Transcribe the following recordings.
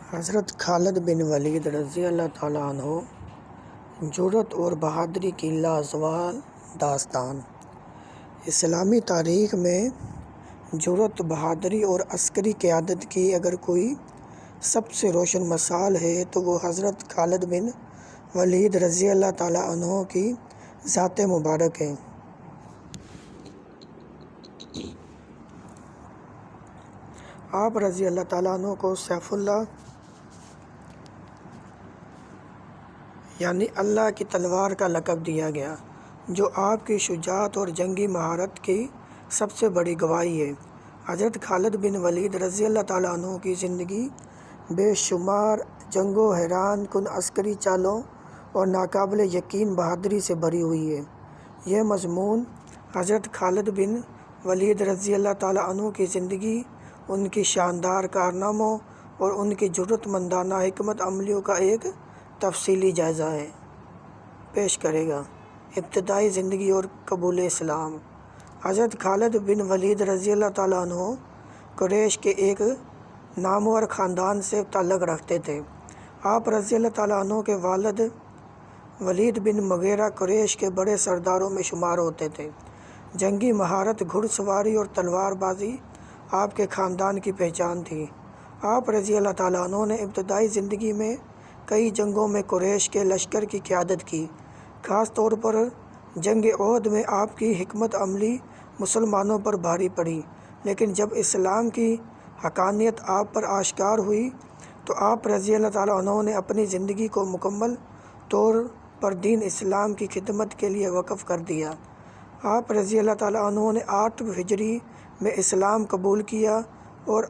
حضرت خالد بن ولید رضی اللہ تعالیٰ عنہ جرأت اور بہادری کی لازوال داستان۔ اسلامی تاریخ میں جرأت، بہادری اور عسکری قیادت کی اگر کوئی سب سے روشن مثال ہے تو وہ حضرت خالد بن ولید رضی اللہ تعالیٰ عنہ کی ذات مبارک ہے۔ آپ رضی اللہ تعالیٰ عنہ کو سیف اللہ یعنی اللہ کی تلوار کا لقب دیا گیا، جو آپ کی شجاعت اور جنگی مہارت کی سب سے بڑی گواہی ہے۔ حضرت خالد بن ولید رضی اللہ تعالیٰ عنہ کی زندگی بے شمار جنگوں، حیران کن عسکری چالوں اور ناقابل یقین بہادری سے بھری ہوئی ہے۔ یہ مضمون حضرت خالد بن ولید رضی اللہ تعالیٰ عنہ کی زندگی، ان کی شاندار کارناموں اور ان کی جرأت مندانہ حکمت عملیوں کا ایک تفصیلی جائزہ پیش کرے گا۔ ابتدائی زندگی اور قبول اسلام۔ حضرت خالد بن ولید رضی اللہ تعالیٰ عنہ قریش کے ایک نامور خاندان سے تعلق رکھتے تھے۔ آپ رضی اللہ تعالیٰ عنہ کے والد ولید بن مغیرہ قریش کے بڑے سرداروں میں شمار ہوتے تھے۔ جنگی مہارت، گھڑ سواری اور تلوار بازی آپ کے خاندان کی پہچان تھی۔ آپ رضی اللہ تعالیٰ عنہ نے ابتدائی زندگی میں کئی جنگوں میں قریش کے لشکر کی قیادت کی۔ خاص طور پر جنگ احد میں آپ کی حکمت عملی مسلمانوں پر بھاری پڑی، لیکن جب اسلام کی حقانیت آپ پر آشکار ہوئی تو آپ رضی اللہ تعالیٰ عنہ نے اپنی زندگی کو مکمل طور پر دین اسلام کی خدمت کے لیے وقف کر دیا۔ آپ رضی اللہ تعالیٰ عنہ نے 8 ہجری میں اسلام قبول کیا اور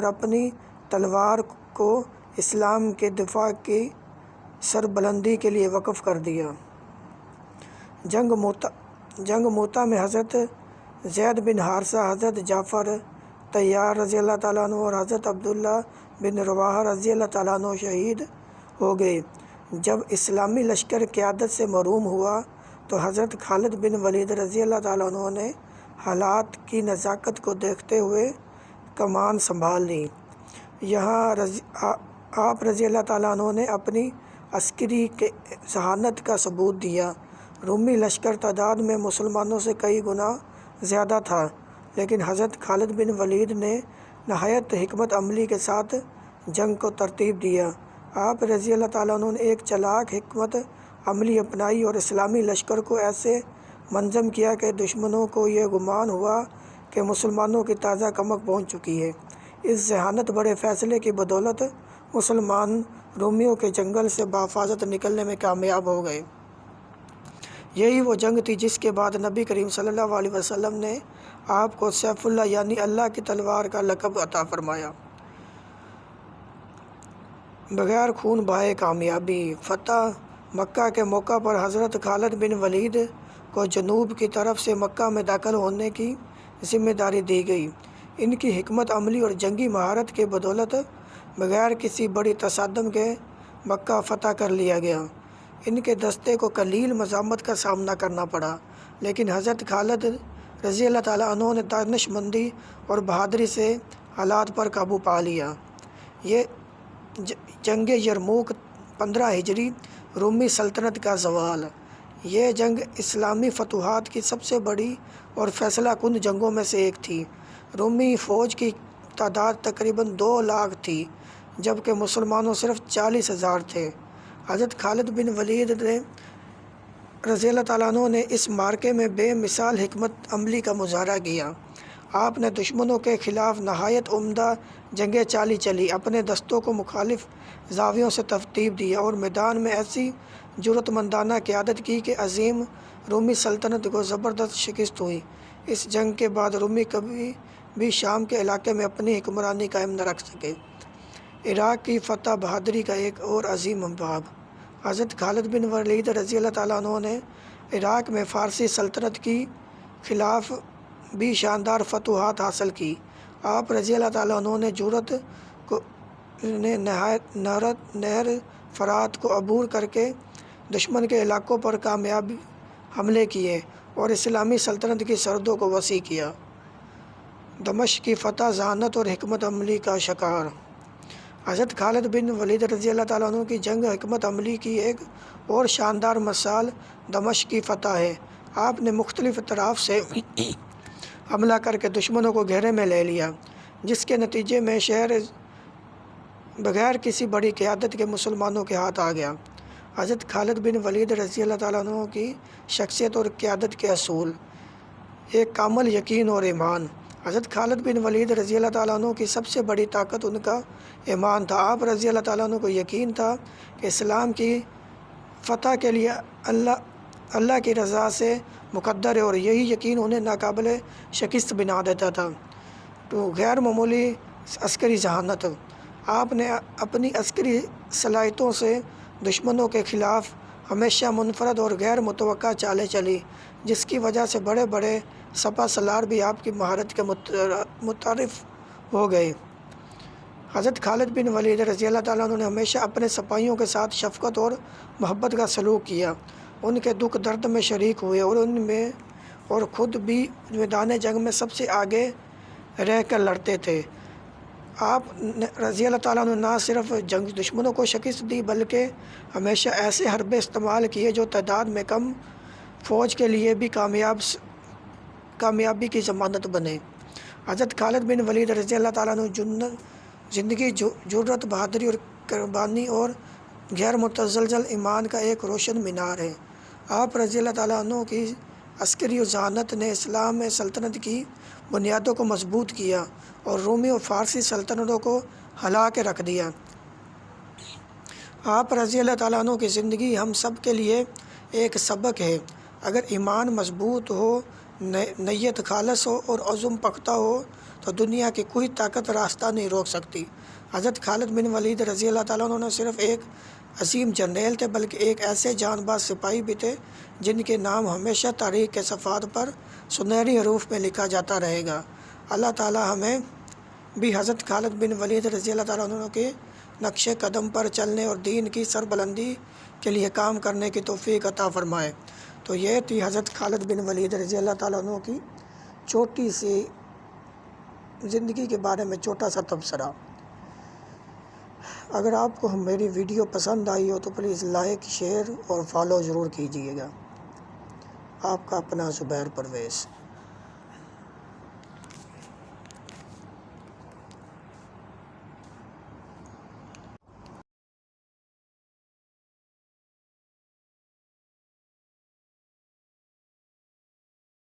اپنی تلوار کو اسلام کے دفاع کی سربلندی کے لیے وقف کر دیا۔ جنگ موتا میں حضرت زید بن حارثہ، حضرت جعفر طیار رضی اللہ تعالیٰ عنہ اور حضرت عبداللہ بن رواحہ رضی اللہ تعالیٰ عنہ شہید ہو گئے۔ جب اسلامی لشکر قیادت سے محروم ہوا تو حضرت خالد بن ولید رضی اللہ تعالیٰ عنہ نے حالات کی نزاکت کو دیکھتے ہوئے کمان سنبھال لی۔ یہاں آپ رضی اللہ تعالیٰ عنہ نے اپنی عسکری ذہانت کا ثبوت دیا۔ رومی لشکر تعداد میں مسلمانوں سے کئی گنا زیادہ تھا، لیکن حضرت خالد بن ولید نے نہایت حکمت عملی کے ساتھ جنگ کو ترتیب دیا۔ آپ رضی اللہ تعالیٰ عنہ نے ایک چالاک حکمت عملی اپنائی اور اسلامی لشکر کو ایسے منظم کیا کہ دشمنوں کو یہ گمان ہوا کہ مسلمانوں کی تازہ کمک پہنچ چکی ہے۔ اس ذہانت بڑے فیصلے کی بدولت مسلمان رومیوں کے جنگل سے بحفاظت نکلنے میں کامیاب ہو گئے۔ یہی وہ جنگ تھی جس کے بعد نبی کریم صلی اللہ علیہ وسلم نے آپ کو سیف اللہ یعنی اللہ کی تلوار کا لقب عطا فرمایا۔ بغیر خون بہائے کامیابی۔ فتح مکہ کے موقع پر حضرت خالد بن ولید کو جنوب کی طرف سے مکہ میں داخل ہونے کی ذمہ داری دی گئی۔ ان کی حکمت عملی اور جنگی مہارت کی بدولت بغیر کسی بڑی تصادم کے مکہ فتح کر لیا گیا۔ ان کے دستے کو قلیل مزاحمت کا سامنا کرنا پڑا، لیکن حضرت خالد رضی اللہ تعالیٰ عنہ نے دانش مندی اور بہادری سے حالات پر قابو پا لیا۔ یہ جنگ یرموک 15 ہجری رومی سلطنت کا زوال۔ یہ جنگ اسلامی فتوحات کی سب سے بڑی اور فیصلہ کن جنگوں میں سے ایک تھی۔ رومی فوج کی تعداد تقریباً 2 لاکھ تھی، جبکہ مسلمانوں صرف 40,000 تھے۔ حضرت خالد بن ولید رضی اللہ تعالیٰ عنہ نے اس معرکے میں بے مثال حکمت عملی کا مظاہرہ کیا۔ آپ نے دشمنوں کے خلاف نہایت عمدہ جنگیں چلی، اپنے دستوں کو مخالف زاویوں سے ترتیب دیا اور میدان میں ایسی جرأت مندانہ قیادت کی کہ عظیم رومی سلطنت کو زبردست شکست ہوئی۔ اس جنگ کے بعد رومی کبھی بھی شام کے علاقے میں اپنی حکمرانی قائم نہ رکھ سکے۔ عراق کی فتح بہادری کا ایک اور عظیم باب۔ حضرت خالد بن ولید رضی اللہ تعالیٰ عنہ نے عراق میں فارسی سلطنت کی خلاف بھی شاندار فتوحات حاصل کی۔ آپ رضی اللہ تعالیٰ عنہ نے جرأت نے نہر فرات کو عبور کر کے دشمن کے علاقوں پر کامیاب حملے کیے اور اسلامی سلطنت کی سرحدوں کو وسیع کیا۔ دمشق کی فتح ذہانت اور حکمت عملی کا شکار۔ حضرت خالد بن ولید رضی اللہ تعالیٰ عنہ کی جنگ حکمت عملی کی ایک اور شاندار مثال دمشق کی فتح ہے۔ آپ نے مختلف اطراف سے حملہ کر کے دشمنوں کو گھیرے میں لے لیا، جس کے نتیجے میں شہر بغیر کسی بڑی قیادت کے مسلمانوں کے ہاتھ آ گیا۔ حضرت خالد بن ولید رضی اللہ تعالیٰ عنہ کی شخصیت اور قیادت کے اصول: ایک کامل یقین اور ایمان۔ حضرت خالد بن ولید رضی اللہ تعالیٰ عنہ کی سب سے بڑی طاقت ان کا ایمان تھا۔ آپ رضی اللہ تعالیٰ عنہ کو یقین تھا کہ اسلام کی فتح کے لیے اللہ کی رضا سے مقدر ہے، اور یہی یقین انہیں ناقابل شکست بنا دیتا تھا۔ تو غیر معمولی عسکری ذہانت: آپ نے اپنی عسکری صلاحیتوں سے دشمنوں کے خلاف ہمیشہ منفرد اور غیر متوقع چالیں چلی، جس کی وجہ سے بڑے بڑے سپہ سالار بھی آپ کی مہارت کے متعارف ہو گئے۔ حضرت خالد بن ولید رضی اللہ تعالیٰ عنہ نے ہمیشہ اپنے سپاہیوں کے ساتھ شفقت اور محبت کا سلوک کیا، ان کے دکھ درد میں شریک ہوئے، اور خود بھی میدان جنگ میں سب سے آگے رہ کر لڑتے تھے۔ آپ رضی اللہ تعالیٰ عنہ نہ صرف دشمنوں کو شکست دی، بلکہ ہمیشہ ایسے حربے استعمال کیے جو تعداد میں کم فوج کے لیے بھی کامیابی کی ضمانت بنے۔ حضرت خالد بن ولید رضی اللہ تعالیٰ عنہ زندگی جرأت، بہادری اور قربانی اور غیر متزلزل ایمان کا ایک روشن مینار ہے۔ آپ رضی اللہ تعالیٰ عنہ کی عسکری ذہانت نے اسلام میں سلطنت کی بنیادوں کو مضبوط کیا اور رومی اور فارسی سلطنتوں کو ہلا کے رکھ دیا۔ آپ رضی اللہ تعالیٰ عنہ کی زندگی ہم سب کے لیے ایک سبق ہے۔ اگر ایمان مضبوط ہو، نیت خالص ہو اور عزم پختہ ہو تو دنیا کی کوئی طاقت راستہ نہیں روک سکتی۔ حضرت خالد بن ولید رضی اللہ تعالیٰ عنہ صرف ایک عظیم جرنیل تھے، بلکہ ایک ایسے جان باز سپاہی بھی تھے جن کے نام ہمیشہ تاریخ کے صفحات پر سنہری حروف میں لکھا جاتا رہے گا۔ اللہ تعالیٰ ہمیں بھی حضرت خالد بن ولید رضی اللہ تعالیٰ عنہ کے نقش قدم پر چلنے اور دین کی سربلندی کے لیے کام کرنے کی توفیق عطا فرمائے۔ تو یہ تھی حضرت خالد بن ولید رضی اللہ تعالیٰ عنہ کی چھوٹی سی زندگی کے بارے میں چھوٹا سا تبصرہ۔ اگر آپ کو میری ویڈیو پسند آئی ہو تو پلیز لائک، شیئر اور فالو ضرور کیجیے گا۔ آپ کا اپنا زبیر پرویز۔